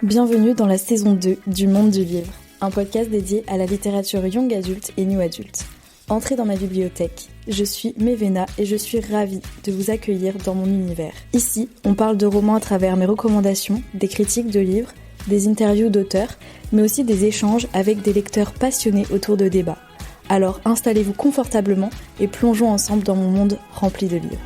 Bienvenue dans la saison 2 du Monde du Livre, un podcast dédié à la littérature young adulte et new adulte. Entrez dans ma bibliothèque, je suis Mévéna et je suis ravie de vous accueillir dans mon univers. Ici, on parle de romans à travers mes recommandations, des critiques de livres, des interviews d'auteurs, mais aussi des échanges avec des lecteurs passionnés autour de débats. Alors installez-vous confortablement et plongeons ensemble dans mon monde rempli de livres.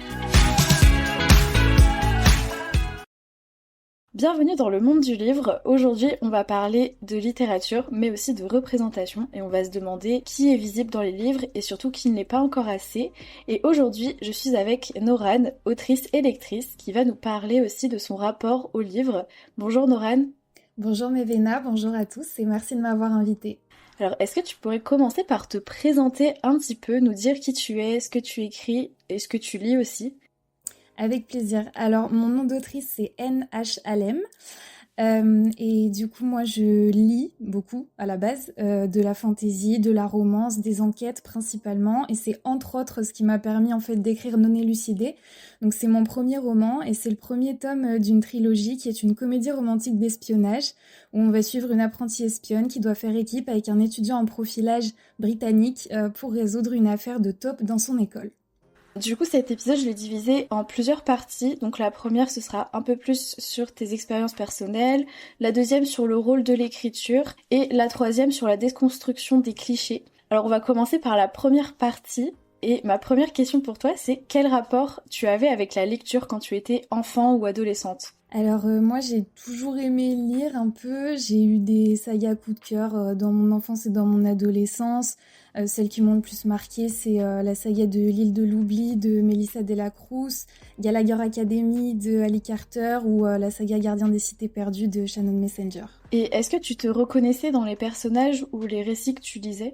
Bienvenue dans le monde du livre. Aujourd'hui, on va parler de littérature, mais aussi de représentation, et on va se demander qui est visible dans les livres et surtout qui ne l'est pas encore assez. Et aujourd'hui, je suis avec Noran, autrice et lectrice, qui va nous parler aussi de son rapport au livre. Bonjour Noran. Bonjour Mévéna, bonjour à tous et merci de m'avoir invitée. Alors, est-ce que tu pourrais commencer par te présenter un petit peu, nous dire qui tu es, ce que tu écris et ce que tu lis aussi ? Avec plaisir. Alors, mon nom d'autrice, c'est N.H. Alem. Et du coup, moi, je lis beaucoup, à la base, de la fantaisie, de la romance, des enquêtes principalement. Et c'est entre autres ce qui m'a permis, en fait, d'écrire Non élucidé. Donc, c'est mon premier roman et c'est le premier tome d'une trilogie qui est une comédie romantique d'espionnage où on va suivre une apprentie espionne qui doit faire équipe avec un étudiant en profilage britannique pour résoudre une affaire de top dans son école. Du coup, cet épisode, je l'ai divisé en plusieurs parties. Donc la première, ce sera un peu plus sur tes expériences personnelles, la deuxième sur le rôle de l'écriture, et la troisième sur la déconstruction des clichés. Alors on va commencer par la première partie, et ma première question pour toi, c'est quel rapport tu avais avec la lecture quand tu étais enfant ou adolescente ? Alors moi j'ai toujours aimé lire un peu, j'ai eu des sagas coup de cœur dans mon enfance et dans mon adolescence. Celles qui m'ont le plus marqué c'est la saga de l'île de l'oubli de Melissa Delacruz, Gallagher Academy de Ali Carter ou la saga Gardien des cités perdues de Shannon Messenger. Et est-ce que tu te reconnaissais dans les personnages ou les récits que tu lisais ?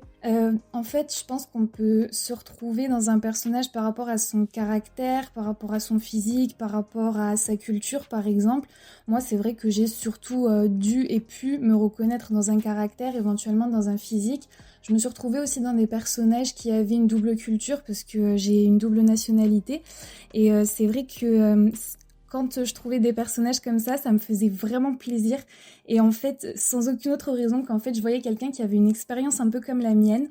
En fait, je pense qu'on peut se retrouver dans un personnage par rapport à son caractère, par rapport à son physique, par rapport à sa culture, par exemple. Moi, c'est vrai que j'ai surtout dû et pu me reconnaître dans un caractère, éventuellement dans un physique. Je me suis retrouvée aussi dans des personnages qui avaient une double culture parce que j'ai une double nationalité. Et c'est vrai que quand je trouvais des personnages comme ça me faisait vraiment plaisir. Et en fait, sans aucune autre raison qu'en fait, je voyais quelqu'un qui avait une expérience un peu comme la mienne.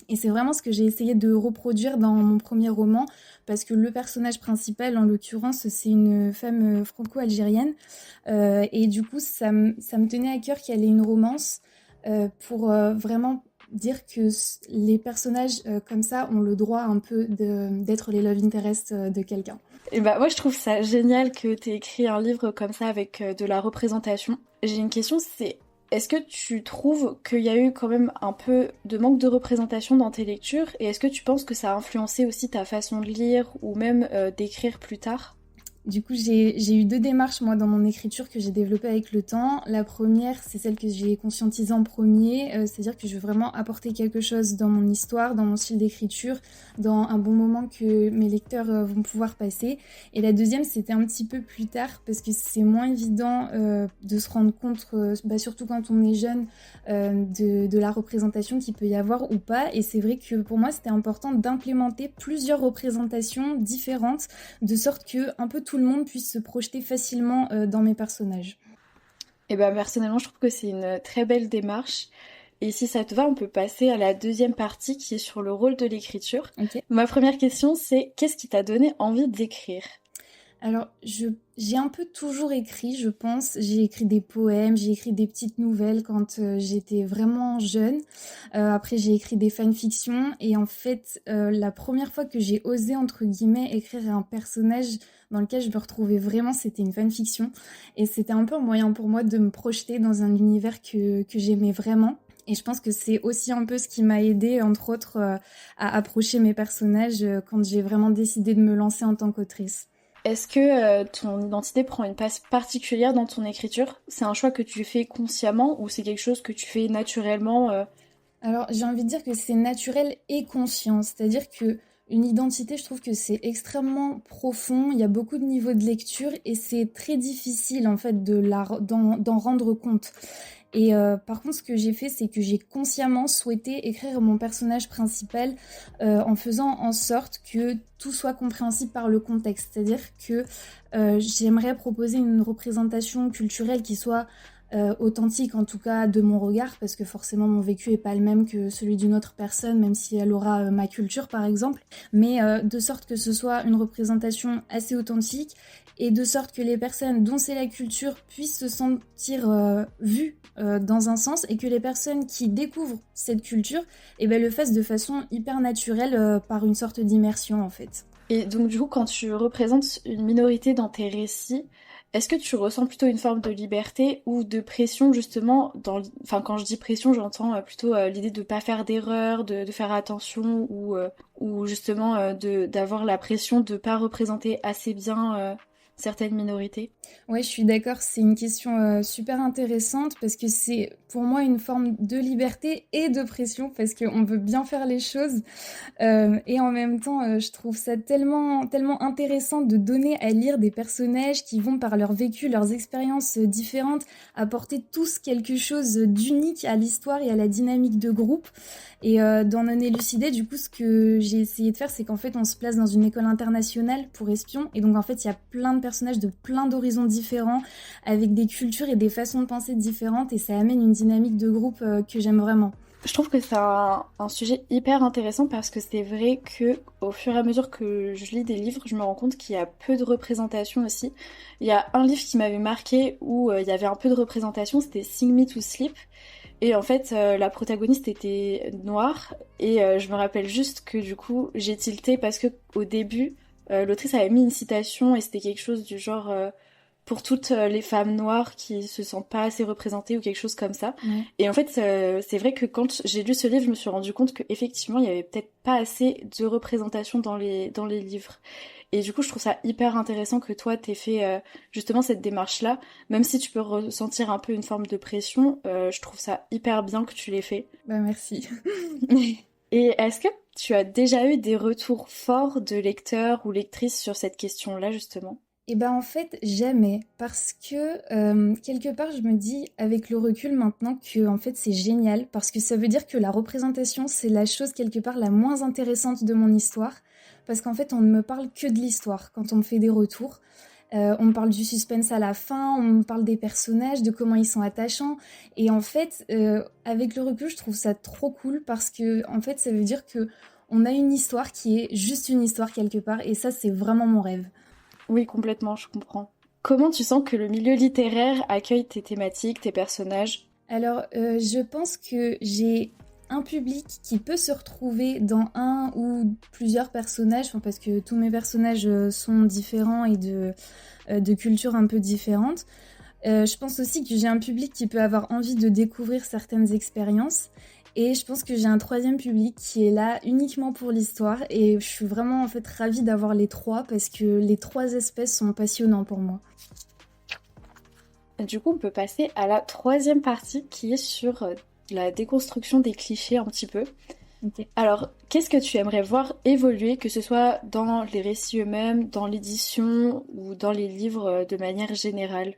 Et c'est vraiment ce que j'ai essayé de reproduire dans mon premier roman, parce que le personnage principal, en l'occurrence, c'est une femme franco-algérienne. Et du coup, ça me tenait à cœur qu'elle ait une romance pour vraiment dire que les personnages comme ça ont le droit un peu d'être les love interests de quelqu'un. Et bah moi je trouve ça génial que t'aies écrit un livre comme ça avec de la représentation. J'ai une question, c'est est-ce que tu trouves qu'il y a eu quand même un peu de manque de représentation dans tes lectures et est-ce que tu penses que ça a influencé aussi ta façon de lire ou même d'écrire plus tard ? Du coup, j'ai eu deux démarches, moi, dans mon écriture que j'ai développées avec le temps. La première, c'est celle que j'ai conscientisée en premier, c'est-à-dire que je veux vraiment apporter quelque chose dans mon histoire, dans mon style d'écriture, dans un bon moment que mes lecteurs vont pouvoir passer. Et la deuxième, c'était un petit peu plus tard, parce que c'est moins évident de se rendre compte, surtout quand on est jeune, de la représentation qu'il peut y avoir ou pas. Et c'est vrai que pour moi, c'était important d'implémenter plusieurs représentations différentes, de sorte que un peu tout le monde puisse se projeter facilement dans mes personnages. Et bah personnellement je trouve que c'est une très belle démarche et si ça te va on peut passer à la deuxième partie qui est sur le rôle de l'écriture. Okay. Ma première question c'est qu'est-ce qui t'a donné envie d'écrire ? Alors, j'ai un peu toujours écrit, je pense. J'ai écrit des poèmes, j'ai écrit des petites nouvelles quand j'étais vraiment jeune. Après, j'ai écrit des fanfictions. Et en fait, la première fois que j'ai osé, entre guillemets, écrire un personnage dans lequel je me retrouvais vraiment, c'était une fanfiction. Et c'était un peu un moyen pour moi de me projeter dans un univers que j'aimais vraiment. Et je pense que c'est aussi un peu ce qui m'a aidée, entre autres, à approcher mes personnages quand j'ai vraiment décidé de me lancer en tant qu'autrice. Est-ce que ton identité prend une place particulière dans ton écriture ? C'est un choix que tu fais consciemment ou c'est quelque chose que tu fais naturellement Alors, j'ai envie de dire que c'est naturel et conscient. C'est-à-dire que une identité, je trouve que c'est extrêmement profond. Il y a beaucoup de niveaux de lecture et c'est très difficile, en fait, d'en rendre compte. Et par contre, ce que j'ai fait, c'est que j'ai consciemment souhaité écrire mon personnage principal en faisant en sorte que tout soit compréhensible par le contexte. C'est-à-dire que j'aimerais proposer une représentation culturelle qui soit authentique en tout cas de mon regard, parce que forcément mon vécu est pas le même que celui d'une autre personne, même si elle aura ma culture par exemple, mais de sorte que ce soit une représentation assez authentique et de sorte que les personnes dont c'est la culture puissent se sentir vues dans un sens, et que les personnes qui découvrent cette culture le fassent de façon hyper naturelle par une sorte d'immersion en fait. Et donc du coup, quand tu représentes une minorité dans tes récits, est-ce que tu ressens plutôt une forme de liberté ou de pression justement enfin quand je dis pression, j'entends plutôt l'idée de pas faire d'erreur, de faire attention ou justement d'avoir la pression de pas représenter assez bien certaines minorités? Ouais, je suis d'accord, c'est une question super intéressante parce que c'est pour moi une forme de liberté et de pression parce qu'on veut bien faire les choses. Et en même temps, je trouve ça tellement, tellement intéressant de donner à lire des personnages qui vont, par leur vécu, leurs expériences différentes, apporter tous quelque chose d'unique à l'histoire et à la dynamique de groupe. Et dans Non élucidé, du coup, ce que j'ai essayé de faire, c'est qu'en fait, on se place dans une école internationale pour espions. Et donc, en fait, il y a plein de personnages de plein d'horizons différents, avec des cultures et des façons de penser différentes. Et ça amène une dynamique de groupe que j'aime vraiment. Je trouve que c'est un sujet hyper intéressant parce que c'est vrai que au fur et à mesure que je lis des livres, je me rends compte qu'il y a peu de représentation aussi. Il y a un livre qui m'avait marqué où il y avait un peu de représentation, c'était Sing Me to Sleep. Et en fait, la protagoniste était noire et je me rappelle juste que du coup, j'ai tilté parce que au début, l'autrice avait mis une citation et c'était quelque chose du genre pour toutes les femmes noires qui se sentent pas assez représentées ou quelque chose comme ça. Ouais. Et en fait, c'est vrai que quand j'ai lu ce livre, je me suis rendu compte qu'effectivement, il y avait peut-être pas assez de représentation dans les livres. Et du coup, je trouve ça hyper intéressant que toi, t'aies fait justement cette démarche-là. Même si tu peux ressentir un peu une forme de pression, je trouve ça hyper bien que tu l'aies fait. Bah, merci. Et est-ce que tu as déjà eu des retours forts de lecteurs ou lectrices sur cette question-là, justement? Et ben en fait, jamais. Parce que quelque part, je me dis, avec le recul maintenant, que en fait, c'est génial. Parce que ça veut dire que la représentation, c'est la chose quelque part la moins intéressante de mon histoire. Parce qu'en fait, on ne me parle que de l'histoire quand on me fait des retours. On me parle du suspense à la fin, on me parle des personnages, de comment ils sont attachants. Et en fait, avec le recul, je trouve ça trop cool parce que en fait, ça veut dire que on a une histoire qui est juste une histoire quelque part. Et ça, c'est vraiment mon rêve. Oui, complètement, je comprends. Comment tu sens que le milieu littéraire accueille tes thématiques, tes personnages? Alors, je pense que j'ai un public qui peut se retrouver dans un ou plusieurs personnages, enfin, parce que tous mes personnages sont différents et de cultures un peu différentes. Je pense aussi que j'ai un public qui peut avoir envie de découvrir certaines expériences. Et je pense que j'ai un troisième public qui est là uniquement pour l'histoire. Et je suis vraiment en fait ravie d'avoir les trois parce que les trois espèces sont passionnants pour moi. Du coup, on peut passer à la troisième partie qui est sur la déconstruction des clichés un petit peu. Ok. Alors, qu'est-ce que tu aimerais voir évoluer, que ce soit dans les récits eux-mêmes, dans l'édition ou dans les livres de manière générale?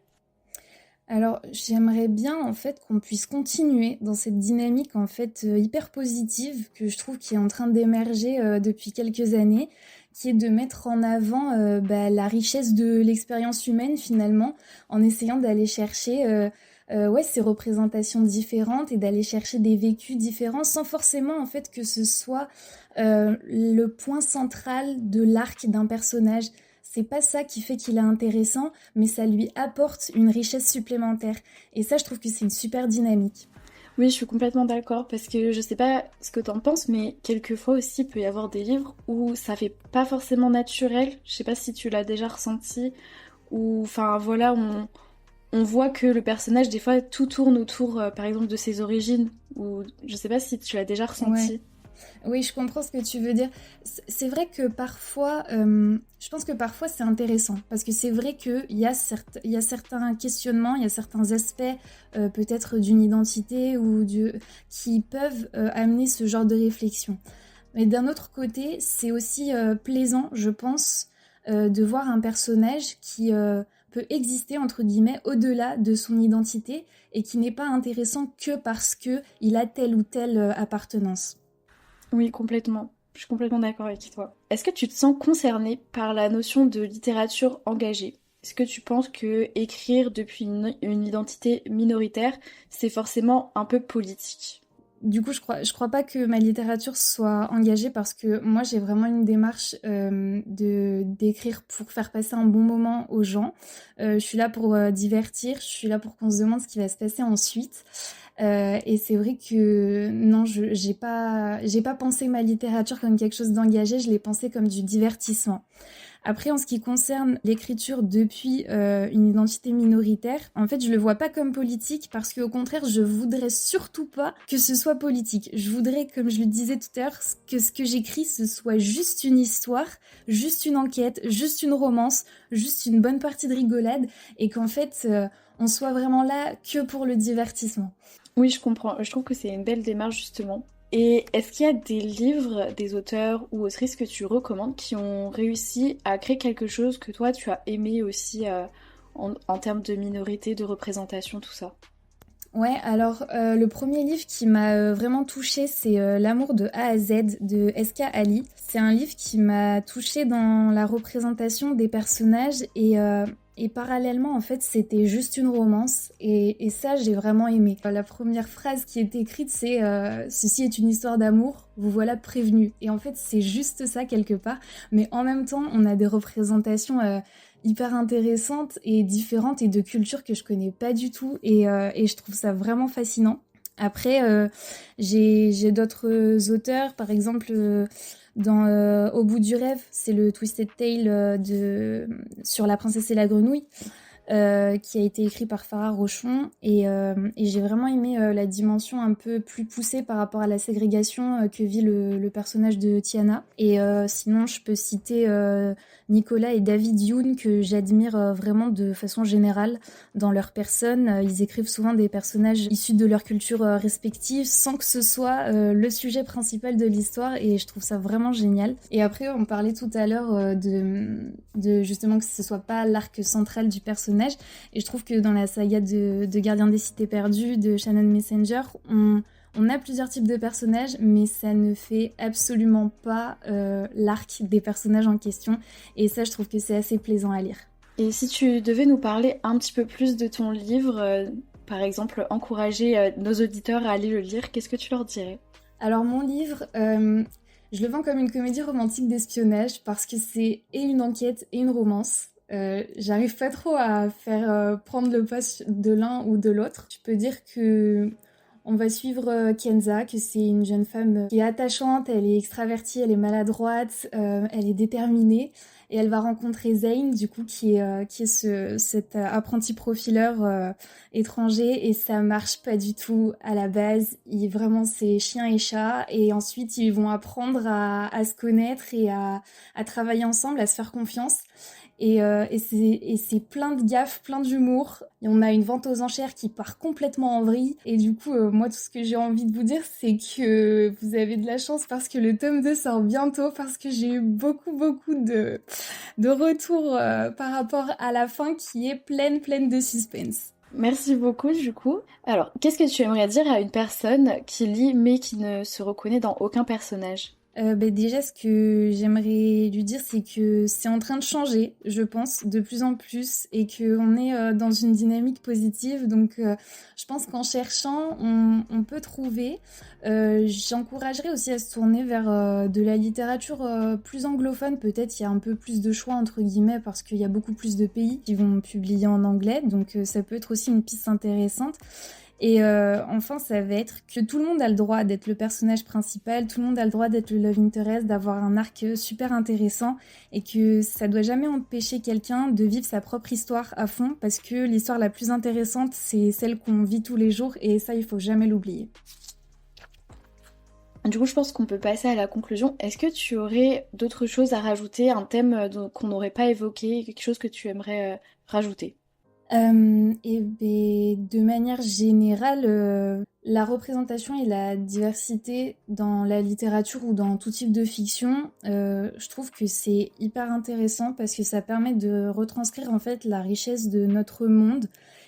Alors, j'aimerais bien en fait qu'on puisse continuer dans cette dynamique en fait hyper positive que je trouve qui est en train d'émerger depuis quelques années, qui est de mettre en avant la richesse de l'expérience humaine finalement, en essayant d'aller chercher ouais, ces représentations différentes et d'aller chercher des vécus différents sans forcément en fait que ce soit le point central de l'arc d'un personnage. C'est pas ça qui fait qu'il est intéressant, mais ça lui apporte une richesse supplémentaire. Et ça, je trouve que c'est une super dynamique. Oui, je suis complètement d'accord parce que je sais pas ce que t'en penses, mais quelquefois aussi il peut y avoir des livres où ça fait pas forcément naturel. Je sais pas si tu l'as déjà ressenti ou enfin voilà, on voit que le personnage des fois tout tourne autour par exemple de ses origines ou je sais pas si tu l'as déjà Ouais. ressenti. Oui, je comprends ce que tu veux dire. C'est vrai que parfois, je pense que parfois c'est intéressant parce que c'est vrai qu'il y a certains questionnements, il y a certains aspects peut-être d'une identité qui peuvent amener ce genre de réflexion. Mais d'un autre côté, c'est aussi plaisant, je pense, de voir un personnage qui peut exister entre guillemets au-delà de son identité et qui n'est pas intéressant que parce que il a telle ou telle appartenance. Oui, complètement. Je suis complètement d'accord avec toi. Est-ce que tu te sens concerné par la notion de littérature engagée? Est-ce que tu penses que écrire depuis une identité minoritaire, c'est forcément un peu politique? Du coup, je crois pas que ma littérature soit engagée parce que moi, j'ai vraiment une démarche d'écrire pour faire passer un bon moment aux gens. Je suis là pour divertir, je suis là pour qu'on se demande ce qui va se passer ensuite. Et c'est vrai que non, j'ai pas pensé ma littérature comme quelque chose d'engagé, je l'ai pensé comme du divertissement. Après, en ce qui concerne l'écriture depuis une identité minoritaire, en fait, je le vois pas comme politique parce qu'au contraire, je voudrais surtout pas que ce soit politique. Je voudrais, comme je le disais tout à l'heure, que ce que j'écris, ce soit juste une histoire, juste une enquête, juste une romance, juste une bonne partie de rigolade et qu'en fait, on soit vraiment là que pour le divertissement. Oui, je comprends. Je trouve que c'est une belle démarche justement. Et est-ce qu'il y a des livres, des auteurs ou autrices que tu recommandes qui ont réussi à créer quelque chose que toi tu as aimé aussi en termes de minorité, de représentation, tout ça? Ouais, alors le premier livre qui m'a vraiment touchée, c'est L'amour de A à Z de S.K. Ali. C'est un livre qui m'a touchée dans la représentation des personnages et parallèlement, en fait, c'était juste une romance et ça, j'ai vraiment aimé. La première phrase qui est écrite, c'est Ceci est une histoire d'amour, vous voilà prévenu. Et en fait, c'est juste ça quelque part, mais en même temps, on a des représentations hyper intéressantes et différentes et de cultures que je connais pas du tout et je trouve ça vraiment fascinant. Après, j'ai d'autres auteurs, par exemple dans Au bout du rêve, c'est le Twisted Tale sur la princesse et la grenouille. Qui a été écrit par Farah Rochon et j'ai vraiment aimé la dimension un peu plus poussée par rapport à la ségrégation que vit le personnage de Tiana. Et sinon, je peux citer Nicolas et David Youn que j'admire vraiment de façon générale dans leur personne. Ils écrivent souvent des personnages issus de leur culture respective sans que ce soit le sujet principal de l'histoire et je trouve ça vraiment génial. Et après, on parlait tout à l'heure de justement que ce soit pas l'arc central du personnage. Et je trouve que dans la saga de Gardien des Cités Perdues de Shannon Messenger, on a plusieurs types de personnages, mais ça ne fait absolument pas l'arc des personnages en question. Et ça, je trouve que c'est assez plaisant à lire. Et si tu devais nous parler un petit peu plus de ton livre, par exemple encourager nos auditeurs à aller le lire, qu'est-ce que tu leur dirais? Alors mon livre, je le vends comme une comédie romantique d'espionnage parce que c'est et une enquête et une romance. J'arrive pas trop à faire prendre le pas de l'un ou de l'autre. Je peux dire que on va suivre Kenza, que c'est une jeune femme qui est attachante, elle est extravertie, elle est maladroite, elle est déterminée. Et elle va rencontrer Zane, du coup, qui est cet apprenti profileur étranger. Et ça marche pas du tout à la base. Vraiment, c'est chien et chat. Et ensuite, ils vont apprendre à se connaître et à travailler ensemble, à se faire confiance. Et c'est plein de gaffes, plein d'humour. Et on a une vente aux enchères qui part complètement en vrille. Et du coup, moi, tout ce que j'ai envie de vous dire, c'est que vous avez de la chance parce que le tome 2 sort bientôt, parce que j'ai eu beaucoup de retours par rapport à la fin qui est pleine de suspense. Merci beaucoup du coup. Alors, qu'est-ce que tu aimerais dire à une personne qui lit mais qui ne se reconnaît dans aucun personnage? Déjà, ce que j'aimerais lui dire, c'est que c'est en train de changer, je pense, de plus en plus, et qu'on est dans une dynamique positive. Donc, je pense qu'en cherchant, on peut trouver. J'encouragerais aussi à se tourner vers de la littérature plus anglophone. Peut-être il y a un peu plus de choix, entre guillemets, parce qu'il y a beaucoup plus de pays qui vont publier en anglais. Donc, ça peut être aussi une piste intéressante. Et enfin, ça va être que tout le monde a le droit d'être le personnage principal, tout le monde a le droit d'être le love interest, d'avoir un arc super intéressant et que ça doit jamais empêcher quelqu'un de vivre sa propre histoire à fond parce que l'histoire la plus intéressante, c'est celle qu'on vit tous les jours et ça, il faut jamais l'oublier. Du coup, je pense qu'on peut passer à la conclusion. Est-ce que tu aurais d'autres choses à rajouter, un thème qu'on n'aurait pas évoqué, quelque chose que tu aimerais rajouter? De manière générale, la représentation et la diversité dans la littérature ou dans tout type de fiction, je trouve que c'est hyper intéressant parce que ça permet de retranscrire en fait la richesse de notre monde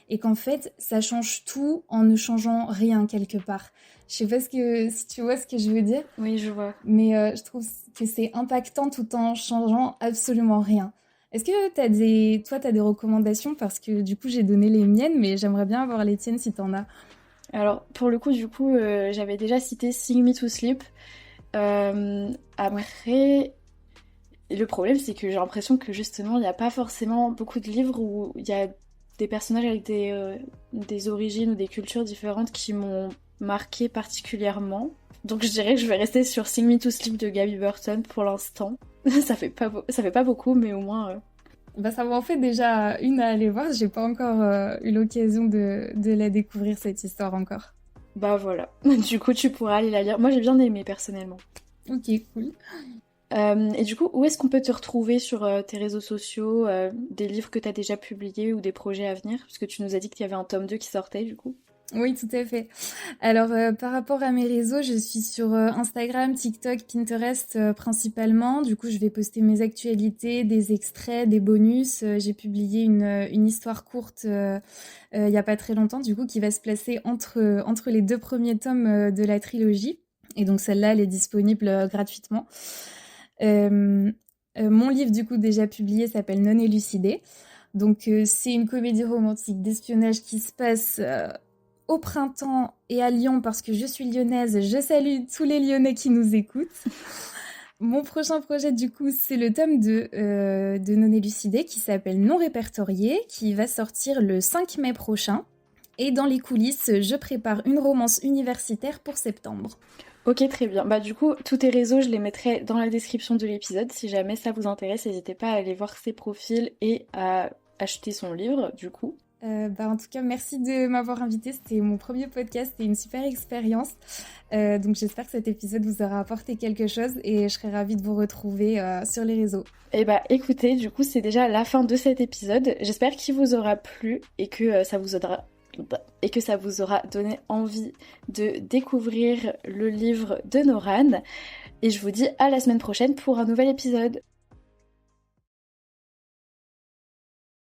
et qu'en fait ça change tout en ne changeant rien quelque part. Je sais pas si tu vois ce que je veux dire. Oui, je vois. Mais je trouve que c'est impactant tout en changeant absolument rien. Est-ce que toi, t'as des recommandations? Parce que du coup, j'ai donné les miennes, mais j'aimerais bien avoir les tiennes si t'en as. Alors, pour le coup, j'avais déjà cité Sing Me to Sleep. Ouais. Après, le problème, c'est que j'ai l'impression que justement, il n'y a pas forcément beaucoup de livres où il y a des personnages avec des origines ou des cultures différentes qui m'ont marqué particulièrement. Donc je dirais que je vais rester sur Sing Me to Sleep de Gabby Burton pour l'instant. Ça fait pas beaucoup, mais au moins... Bah, ça m'en fait déjà une à aller voir. J'ai pas encore eu l'occasion de la découvrir, cette histoire encore. Bah voilà. Du coup, tu pourras aller la lire. Moi, j'ai bien aimé, personnellement. Ok, cool. Et du coup, où est-ce qu'on peut te retrouver sur tes réseaux sociaux, des livres que tu as déjà publiés ou des projets à venir? Parce que tu nous as dit qu'il y avait un tome 2 qui sortait, du coup. Oui, tout à fait. Alors, par rapport à mes réseaux, je suis sur Instagram, TikTok, Pinterest principalement. Du coup, je vais poster mes actualités, des extraits, des bonus. J'ai publié une histoire courte il y a pas très longtemps, du coup, qui va se placer entre les deux premiers tomes de la trilogie. Et donc, celle-là, elle est disponible gratuitement. Mon livre, du coup, déjà publié, s'appelle Non élucidé. Donc, c'est une comédie romantique d'espionnage qui se passe au printemps et à Lyon parce que je suis lyonnaise. Je salue tous les Lyonnais qui nous écoutent. Mon prochain projet, du coup, c'est le tome de Non élucidé qui s'appelle Non répertorié, qui va sortir le 5 mai prochain. Et dans les coulisses, je prépare une romance universitaire pour septembre. Ok, très bien. Bah du coup, tous tes réseaux, je les mettrai dans la description de l'épisode. Si jamais ça vous intéresse, n'hésitez pas à aller voir ses profils et à acheter son livre, du coup. En tout cas, merci de m'avoir invitée. C'était mon premier podcast, c'était une super expérience. Donc j'espère que cet épisode vous aura apporté quelque chose et je serai ravie de vous retrouver sur les réseaux. Et bah écoutez, du coup, c'est déjà la fin de cet épisode. J'espère qu'il vous aura plu et que ça vous aura donné envie de découvrir le livre de Noran. Et je vous dis à la semaine prochaine pour un nouvel épisode.